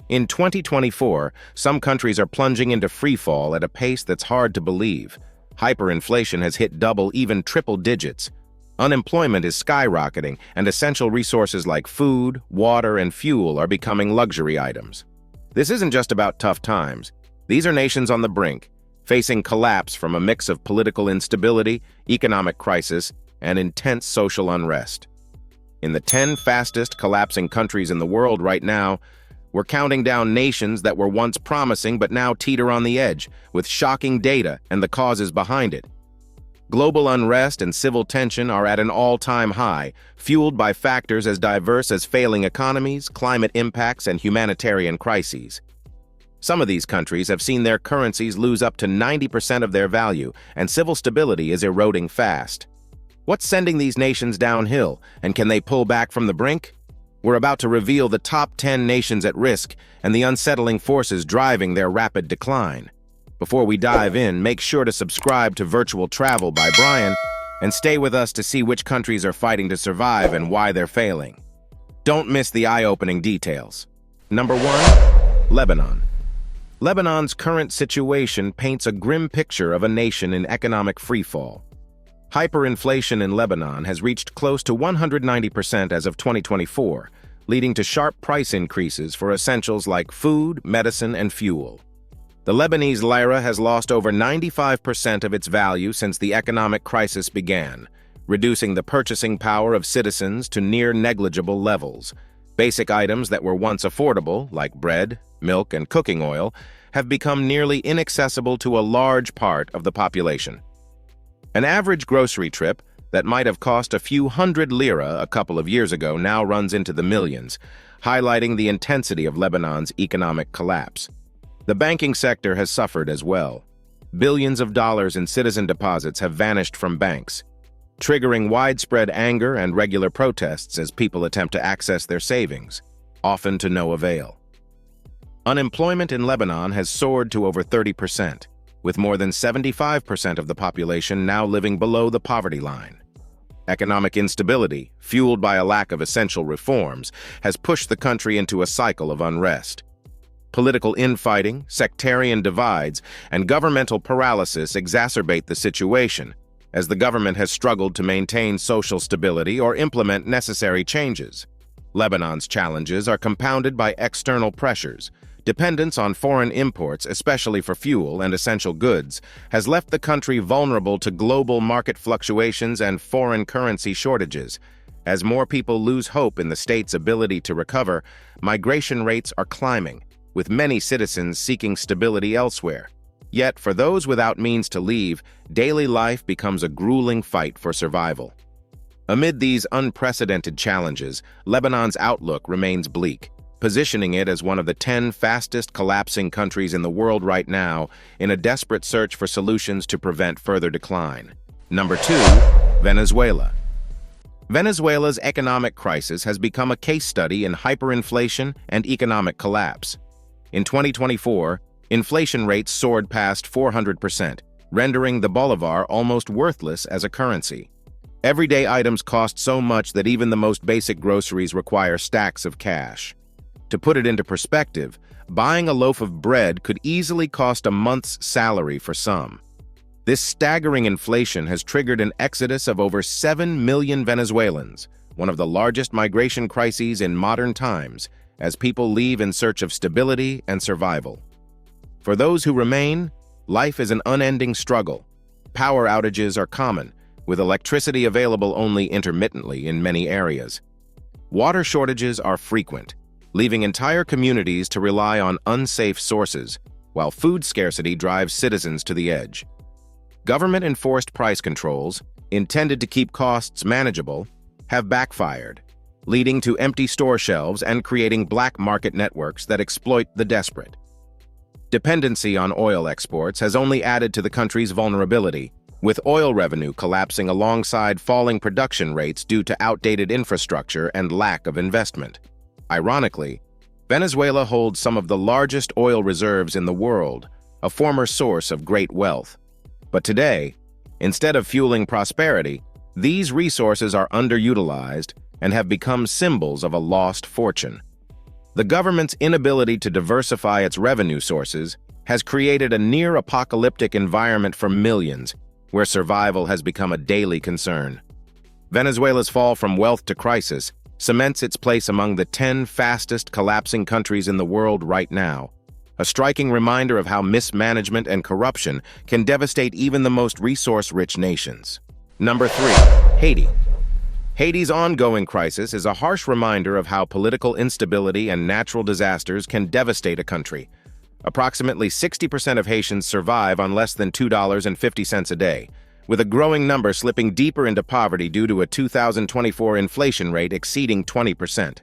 In 2024, some countries are plunging into freefall at a pace that's hard to believe. Hyperinflation has hit double, even triple digits. Unemployment is skyrocketing, and essential resources like food, water, and fuel are becoming luxury items. This isn't just about tough times. These are nations on the brink, facing collapse from a mix of political instability, economic crisis, and intense social unrest. In the 10 fastest collapsing countries in the world right now, we're counting down nations that were once promising but now teeter on the edge, with shocking data and the causes behind it. Global unrest and civil tension are at an all-time high, fueled by factors as diverse as failing economies, climate impacts, and humanitarian crises. Some of these countries have seen their currencies lose up to 90% of their value, and civil stability is eroding fast. What's sending these nations downhill, and can they pull back from the brink? We're about to reveal the top 10 nations at risk and the unsettling forces driving their rapid decline. Before we dive in, make sure to subscribe to Virtual Travel by Brian and stay with us to see which countries are fighting to survive and why they're failing. Don't miss the eye-opening details. Number 1. Lebanon. Lebanon's current situation paints a grim picture of a nation in economic freefall. Hyperinflation in Lebanon has reached close to 190% as of 2024, leading to sharp price increases for essentials like food, medicine, and fuel. The Lebanese lira has lost over 95% of its value since the economic crisis began, reducing the purchasing power of citizens to near negligible levels. Basic items that were once affordable, like bread, milk, and cooking oil, have become nearly inaccessible to a large part of the population. An average grocery trip that might have cost a few hundred lira a couple of years ago now runs into the millions, highlighting the intensity of Lebanon's economic collapse. The banking sector has suffered as well. Billions of dollars in citizen deposits have vanished from banks, triggering widespread anger and regular protests as people attempt to access their savings, often to no avail. Unemployment in Lebanon has soared to over 30%. With more than 75% of the population now living below the poverty line. Economic instability, fueled by a lack of essential reforms, has pushed the country into a cycle of unrest. Political infighting, sectarian divides, and governmental paralysis exacerbate the situation, as the government has struggled to maintain social stability or implement necessary changes. Lebanon's challenges are compounded by external pressures. Dependence on foreign imports, especially for fuel and essential goods, has left the country vulnerable to global market fluctuations and foreign currency shortages. As more people lose hope in the state's ability to recover, migration rates are climbing, with many citizens seeking stability elsewhere. Yet, for those without means to leave, daily life becomes a grueling fight for survival. Amid these unprecedented challenges, Lebanon's outlook remains bleak, positioning it as one of the 10 fastest collapsing countries in the world right now in a desperate search for solutions to prevent further decline. Number 2. Venezuela. Venezuela's economic crisis has become a case study in hyperinflation and economic collapse. In 2024, inflation rates soared past 400%, rendering the bolivar almost worthless as a currency. Everyday items cost so much that even the most basic groceries require stacks of cash. To put it into perspective, buying a loaf of bread could easily cost a month's salary for some. This staggering inflation has triggered an exodus of over 7 million Venezuelans, one of the largest migration crises in modern times, as people leave in search of stability and survival. For those who remain, life is an unending struggle. Power outages are common, with electricity available only intermittently in many areas. Water shortages are frequent, leaving entire communities to rely on unsafe sources, while food scarcity drives citizens to the edge. Government-enforced price controls, intended to keep costs manageable, have backfired, leading to empty store shelves and creating black market networks that exploit the desperate. Dependency on oil exports has only added to the country's vulnerability, with oil revenue collapsing alongside falling production rates due to outdated infrastructure and lack of investment. Ironically, Venezuela holds some of the largest oil reserves in the world, a former source of great wealth. But today, instead of fueling prosperity, these resources are underutilized and have become symbols of a lost fortune. The government's inability to diversify its revenue sources has created a near-apocalyptic environment for millions, where survival has become a daily concern. Venezuela's fall from wealth to crisis cements its place among the 10 fastest collapsing countries in the world right now, a striking reminder of how mismanagement and corruption can devastate even the most resource-rich nations. Number 3. Haiti. Haiti's ongoing crisis is a harsh reminder of how political instability and natural disasters can devastate a country. Approximately 60% of Haitians survive on less than $2.50 a day, with a growing number slipping deeper into poverty due to a 2024 inflation rate exceeding 20%.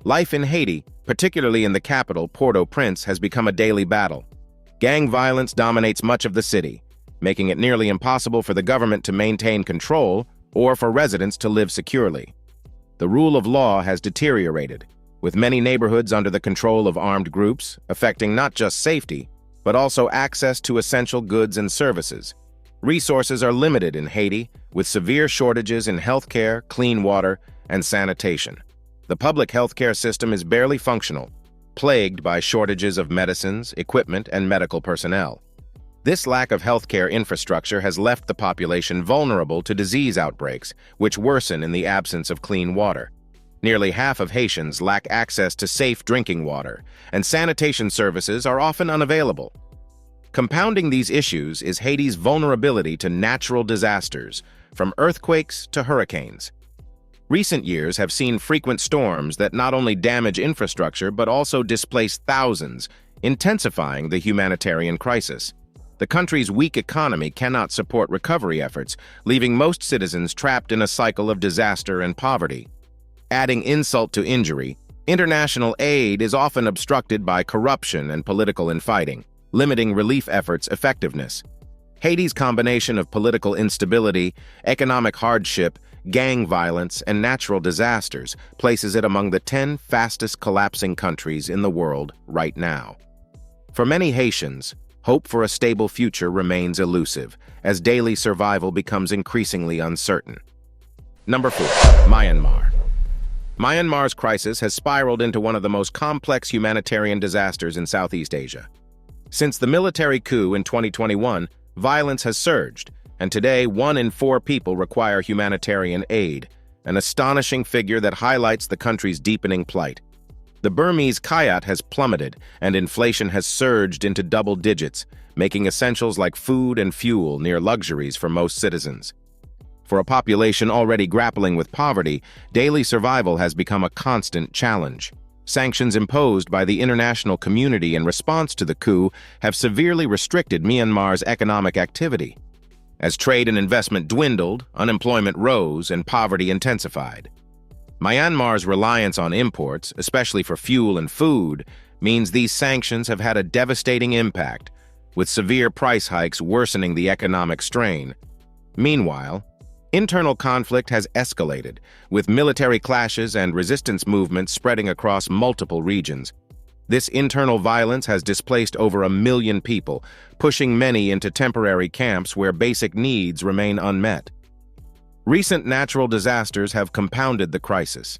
Life in Haiti, particularly in the capital, Port-au-Prince, has become a daily battle. Gang violence dominates much of the city, making it nearly impossible for the government to maintain control or for residents to live securely. The rule of law has deteriorated, with many neighborhoods under the control of armed groups, affecting not just safety, but also access to essential goods and services. Resources are limited in Haiti, with severe shortages in healthcare, clean water, and sanitation. The public healthcare system is barely functional, plagued by shortages of medicines, equipment, and medical personnel. This lack of healthcare infrastructure has left the population vulnerable to disease outbreaks, which worsen in the absence of clean water. Nearly half of Haitians lack access to safe drinking water, and sanitation services are often unavailable. Compounding these issues is Haiti's vulnerability to natural disasters, from earthquakes to hurricanes. Recent years have seen frequent storms that not only damage infrastructure but also displace thousands, intensifying the humanitarian crisis. The country's weak economy cannot support recovery efforts, leaving most citizens trapped in a cycle of disaster and poverty. Adding insult to injury, international aid is often obstructed by corruption and political infighting, limiting relief efforts' effectiveness. Haiti's combination of political instability, economic hardship, gang violence, and natural disasters places it among the 10 fastest collapsing countries in the world right now. For many Haitians, hope for a stable future remains elusive, as daily survival becomes increasingly uncertain. Number 4. Myanmar. Myanmar's crisis has spiraled into one of the most complex humanitarian disasters in Southeast Asia. Since the military coup in 2021, violence has surged, and today 1 in 4 people require humanitarian aid, an astonishing figure that highlights the country's deepening plight. The Burmese kyat has plummeted, and inflation has surged into double digits, making essentials like food and fuel near luxuries for most citizens. For a population already grappling with poverty, daily survival has become a constant challenge. Sanctions imposed by the international community in response to the coup have severely restricted Myanmar's economic activity. As trade and investment dwindled, unemployment rose, and poverty intensified. Myanmar's reliance on imports, especially for fuel and food, means these sanctions have had a devastating impact, with severe price hikes worsening the economic strain. Meanwhile, internal conflict has escalated, with military clashes and resistance movements spreading across multiple regions. This internal violence has displaced over 1 million people, pushing many into temporary camps where basic needs remain unmet. Recent natural disasters have compounded the crisis.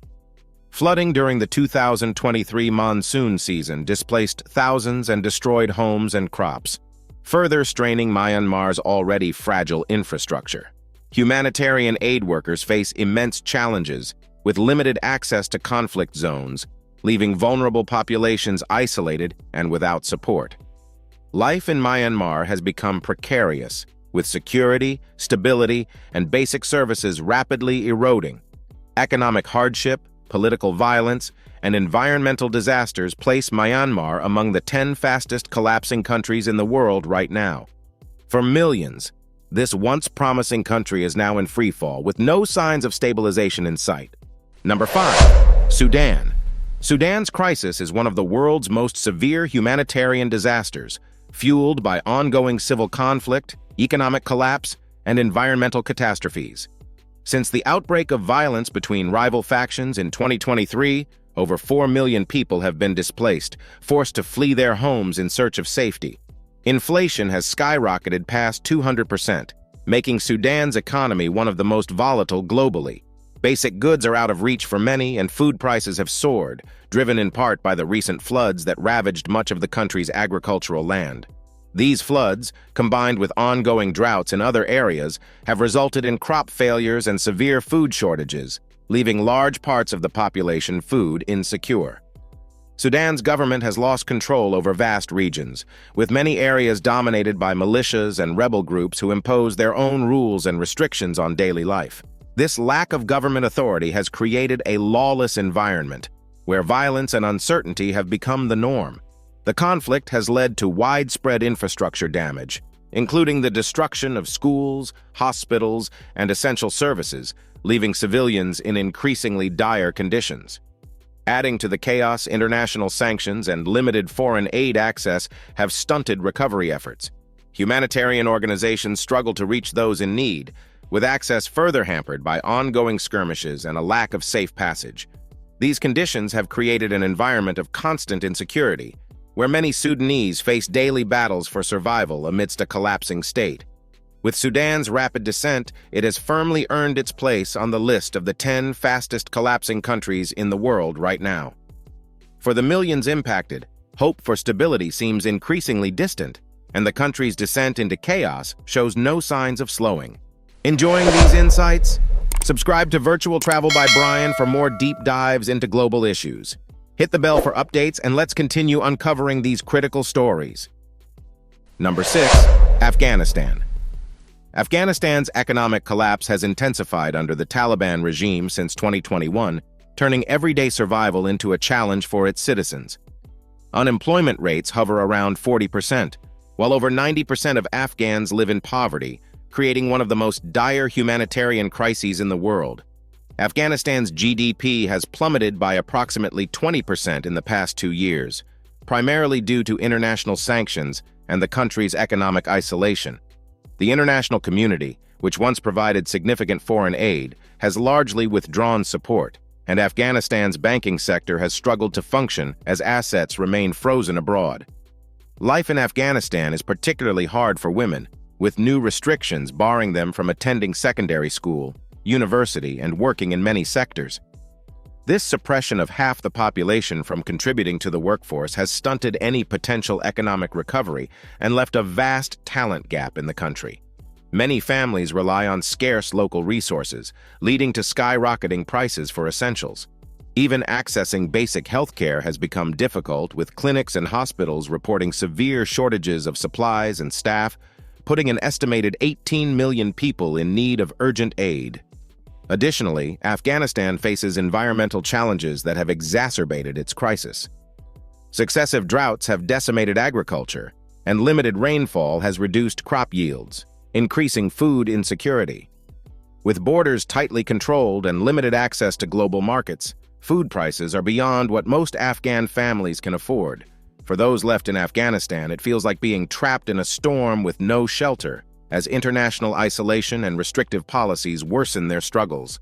Flooding during the 2023 monsoon season displaced thousands and destroyed homes and crops, further straining Myanmar's already fragile infrastructure. Humanitarian aid workers face immense challenges, with limited access to conflict zones, leaving vulnerable populations isolated and without support. Life in Myanmar has become precarious, with security, stability, and basic services rapidly eroding. Economic hardship, political violence, and environmental disasters place Myanmar among the 10 fastest collapsing countries in the world right now. For millions, this once promising country is now in freefall, with no signs of stabilization in sight. Number 5. Sudan. Sudan's crisis is one of the world's most severe humanitarian disasters, fueled by ongoing civil conflict, economic collapse, and environmental catastrophes. Since the outbreak of violence between rival factions in 2023, over 4 million people have been displaced, forced to flee their homes in search of safety. Inflation has skyrocketed past 200%, making Sudan's economy one of the most volatile globally. Basic goods are out of reach for many, and food prices have soared, driven in part by the recent floods that ravaged much of the country's agricultural land. These floods, combined with ongoing droughts in other areas, have resulted in crop failures and severe food shortages, leaving large parts of the population food insecure. Sudan's government has lost control over vast regions, with many areas dominated by militias and rebel groups who impose their own rules and restrictions on daily life. This lack of government authority has created a lawless environment, where violence and uncertainty have become the norm. The conflict has led to widespread infrastructure damage, including the destruction of schools, hospitals, and essential services, leaving civilians in increasingly dire conditions. Adding to the chaos, international sanctions and limited foreign aid access have stunted recovery efforts. Humanitarian organizations struggle to reach those in need, with access further hampered by ongoing skirmishes and a lack of safe passage. These conditions have created an environment of constant insecurity, where many Sudanese face daily battles for survival amidst a collapsing state. With Sudan's rapid descent, it has firmly earned its place on the list of the 10 fastest collapsing countries in the world right now. For the millions impacted, hope for stability seems increasingly distant, and the country's descent into chaos shows no signs of slowing. Enjoying these insights? Subscribe to Virtual Travel by Brian for more deep dives into global issues. Hit the bell for updates, and let's continue uncovering these critical stories. Number 6. Afghanistan. Afghanistan's economic collapse has intensified under the Taliban regime since 2021, turning everyday survival into a challenge for its citizens. Unemployment rates hover around 40%, while over 90% of Afghans live in poverty, creating one of the most dire humanitarian crises in the world. Afghanistan's GDP has plummeted by approximately 20% in the past 2 years, primarily due to international sanctions and the country's economic isolation. The international community, which once provided significant foreign aid, has largely withdrawn support, and Afghanistan's banking sector has struggled to function as assets remain frozen abroad. Life in Afghanistan is particularly hard for women, with new restrictions barring them from attending secondary school, university, and working in many sectors. This suppression of half the population from contributing to the workforce has stunted any potential economic recovery and left a vast talent gap in the country. Many families rely on scarce local resources, leading to skyrocketing prices for essentials. Even accessing basic health care has become difficult, with clinics and hospitals reporting severe shortages of supplies and staff, putting an estimated 18 million people in need of urgent aid. Additionally, Afghanistan faces environmental challenges that have exacerbated its crisis. Successive droughts have decimated agriculture, and limited rainfall has reduced crop yields, increasing food insecurity. With borders tightly controlled and limited access to global markets, food prices are beyond what most Afghan families can afford. For those left in Afghanistan, it feels like being trapped in a storm with no shelter, as international isolation and restrictive policies worsen their struggles.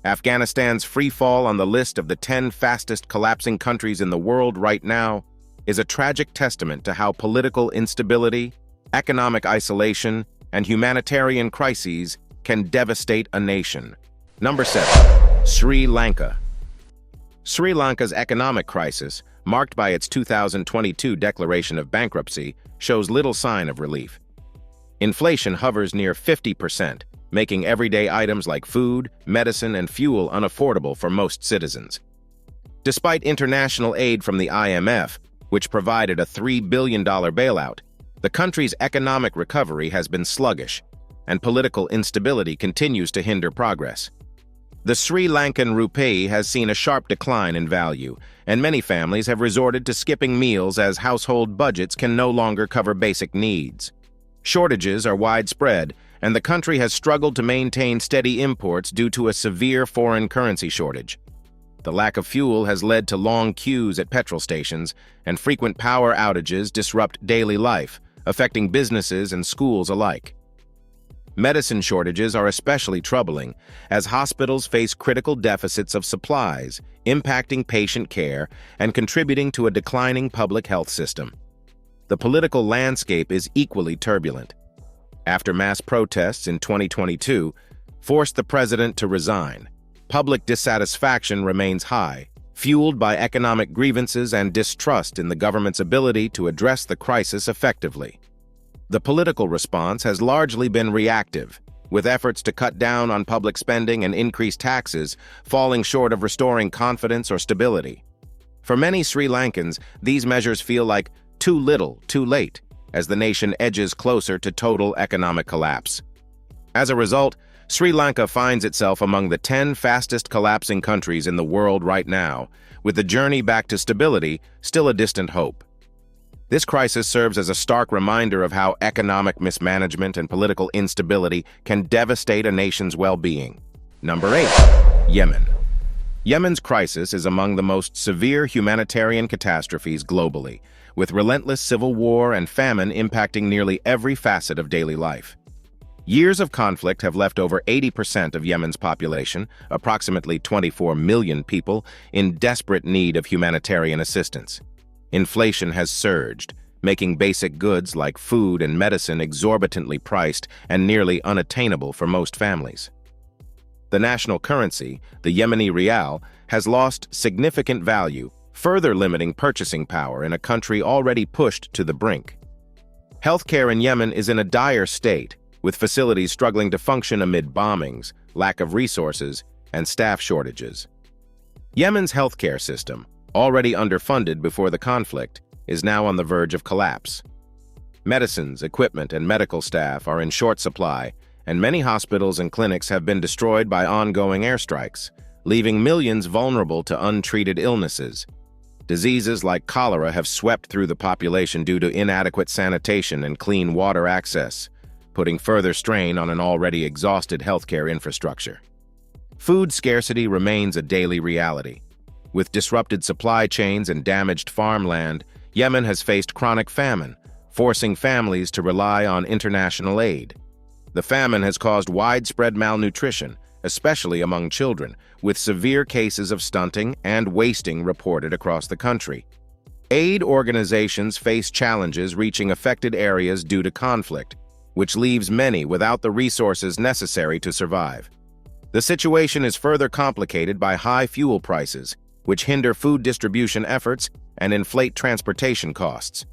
Afghanistan's free fall on the list of the 10 fastest collapsing countries in the world right now is a tragic testament to how political instability, economic isolation, and humanitarian crises can devastate a nation. Number 7. Sri Lanka. Sri Lanka's economic crisis, marked by its 2022 declaration of bankruptcy, shows little sign of relief. Inflation hovers near 50%, making everyday items like food, medicine, and fuel unaffordable for most citizens. Despite international aid from the IMF, which provided a $3 billion bailout, the country's economic recovery has been sluggish, and political instability continues to hinder progress. The Sri Lankan rupee has seen a sharp decline in value, and many families have resorted to skipping meals as household budgets can no longer cover basic needs. Shortages are widespread, and the country has struggled to maintain steady imports due to a severe foreign currency shortage. The lack of fuel has led to long queues at petrol stations, and frequent power outages disrupt daily life, affecting businesses and schools alike. Medicine shortages are especially troubling, as hospitals face critical deficits of supplies, impacting patient care and contributing to a declining public health system. The political landscape is equally turbulent. After mass protests in 2022 forced the president to resign, public dissatisfaction remains high, fueled by economic grievances and distrust in the government's ability to address the crisis effectively. The political response has largely been reactive, with efforts to cut down on public spending and increase taxes falling short of restoring confidence or stability. For many Sri Lankans, these measures feel like too little, too late, as the nation edges closer to total economic collapse. As a result, Sri Lanka finds itself among the 10 fastest collapsing countries in the world right now, with the journey back to stability still a distant hope. This crisis serves as a stark reminder of how economic mismanagement and political instability can devastate a nation's well-being. Number 8. Yemen. Yemen's crisis is among the most severe humanitarian catastrophes globally, with relentless civil war and famine impacting nearly every facet of daily life. Years of conflict have left over 80% of Yemen's population, approximately 24 million people, in desperate need of humanitarian assistance. Inflation has surged, making basic goods like food and medicine exorbitantly priced and nearly unattainable for most families. The national currency, the Yemeni rial, has lost significant value, further limiting purchasing power in a country already pushed to the brink. Healthcare in Yemen is in a dire state, with facilities struggling to function amid bombings, lack of resources, and staff shortages. Yemen's healthcare system, already underfunded before the conflict, is now on the verge of collapse. Medicines, equipment, and medical staff are in short supply, and many hospitals and clinics have been destroyed by ongoing airstrikes, leaving millions vulnerable to untreated illnesses. Diseases like cholera have swept through the population due to inadequate sanitation and clean water access, putting further strain on an already exhausted healthcare infrastructure. Food scarcity remains a daily reality. With disrupted supply chains and damaged farmland, Yemen has faced chronic famine, forcing families to rely on international aid. The famine has caused widespread malnutrition, especially among children, with severe cases of stunting and wasting reported across the country. Aid organizations face challenges reaching affected areas due to conflict, which leaves many without the resources necessary to survive. The situation is further complicated by high fuel prices, which hinder food distribution efforts and inflate transportation costs.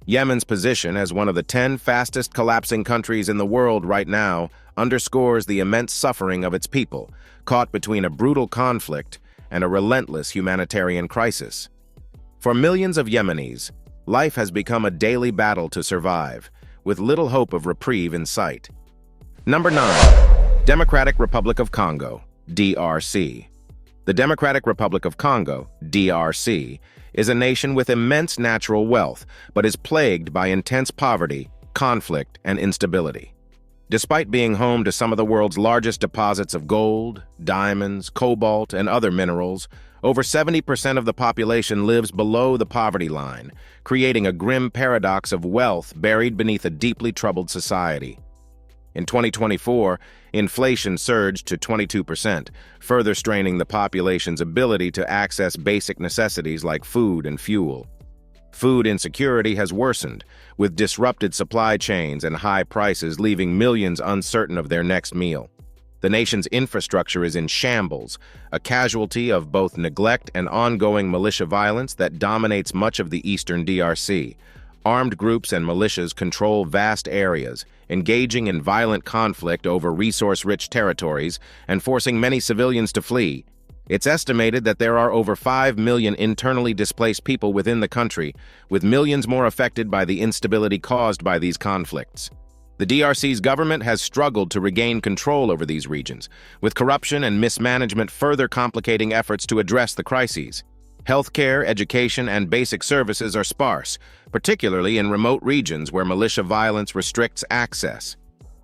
Yemen's position as one of the 10 fastest collapsing countries in the world right now underscores the immense suffering of its people, caught between a brutal conflict and a relentless humanitarian crisis. For millions of Yemenis, life has become a daily battle to survive, with little hope of reprieve in sight. Number 9. Democratic Republic of Congo, DRC. The Democratic Republic of Congo, DRC, is a nation with immense natural wealth, but is plagued by intense poverty, conflict, and instability. Despite being home to some of the world's largest deposits of gold, diamonds, cobalt, and other minerals, over 70% of the population lives below the poverty line, creating a grim paradox of wealth buried beneath a deeply troubled society. In 2024, inflation surged to 22%, further straining the population's ability to access basic necessities like food and fuel. Food insecurity has worsened, with disrupted supply chains and high prices leaving millions uncertain of their next meal. The nation's infrastructure is in shambles, a casualty of both neglect and ongoing militia violence that dominates much of the eastern DRC. Armed groups and militias control vast areas, engaging in violent conflict over resource-rich territories and forcing many civilians to flee. It's estimated that there are over 5 million internally displaced people within the country, with millions more affected by the instability caused by these conflicts. The DRC's government has struggled to regain control over these regions, with corruption and mismanagement further complicating efforts to address the crises. Healthcare, education, and basic services are sparse, particularly in remote regions where militia violence restricts access.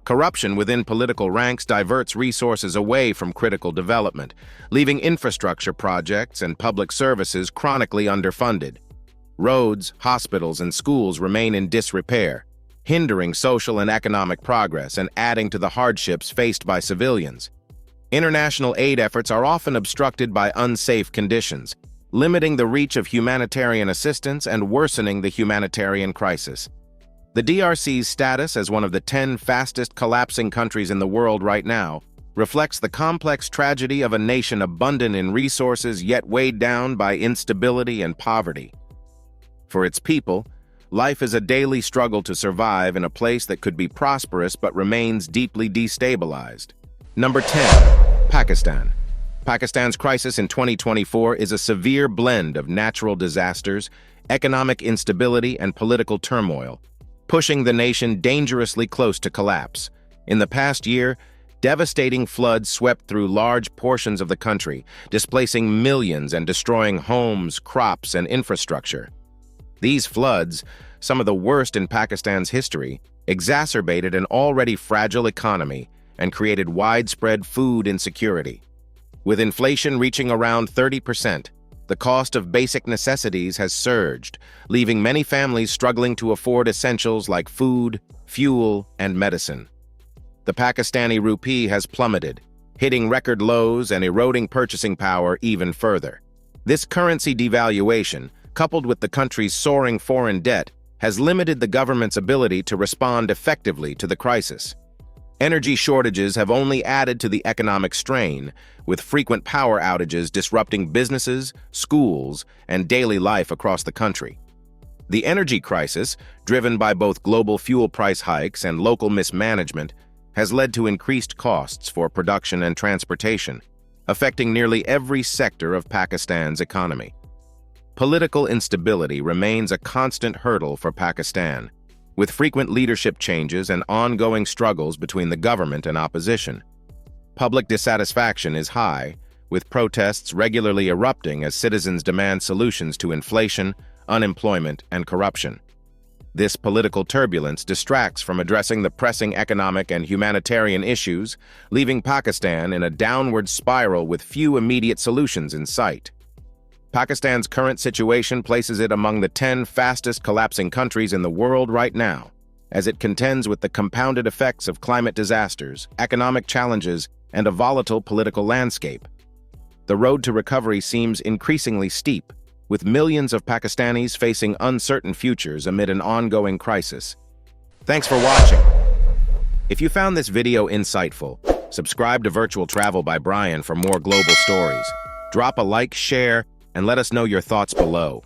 Corruption within political ranks diverts resources away from critical development, leaving infrastructure projects and public services chronically underfunded. Roads, hospitals, and schools remain in disrepair, hindering social and economic progress and adding to the hardships faced by civilians. International aid efforts are often obstructed by unsafe conditions, limiting the reach of humanitarian assistance and worsening the humanitarian crisis. The DRC's status as one of the 10 fastest collapsing countries in the world right now reflects the complex tragedy of a nation abundant in resources yet weighed down by instability and poverty. For its people, life is a daily struggle to survive in a place that could be prosperous but remains deeply destabilized. Number 10. Pakistan. Pakistan's crisis in 2024 is a severe blend of natural disasters, economic instability, and political turmoil, pushing the nation dangerously close to collapse. In the past year, devastating floods swept through large portions of the country, displacing millions and destroying homes, crops, and infrastructure. These floods, some of the worst in Pakistan's history, exacerbated an already fragile economy and created widespread food insecurity. With inflation reaching around 30%, the cost of basic necessities has surged, leaving many families struggling to afford essentials like food, fuel, and medicine. The Pakistani rupee has plummeted, hitting record lows and eroding purchasing power even further. This currency devaluation, coupled with the country's soaring foreign debt, has limited the government's ability to respond effectively to the crisis. Energy shortages have only added to the economic strain, with frequent power outages disrupting businesses, schools, and daily life across the country. The energy crisis, driven by both global fuel price hikes and local mismanagement, has led to increased costs for production and transportation, affecting nearly every sector of Pakistan's economy. Political instability remains a constant hurdle for Pakistan, with frequent leadership changes and ongoing struggles between the government and opposition. Public dissatisfaction is high, with protests regularly erupting as citizens demand solutions to inflation, unemployment, and corruption. This political turbulence distracts from addressing the pressing economic and humanitarian issues, leaving Pakistan in a downward spiral with few immediate solutions in sight. Pakistan's current situation places it among the 10 fastest collapsing countries in the world right now, as it contends with the compounded effects of climate disasters, economic challenges, and a volatile political landscape. The road to recovery seems increasingly steep, with millions of Pakistanis facing uncertain futures amid an ongoing crisis. Thanks for watching. If you found this video insightful, subscribe to Virtual Travel by Brian for more global stories. Drop a like, share, and let us know your thoughts below.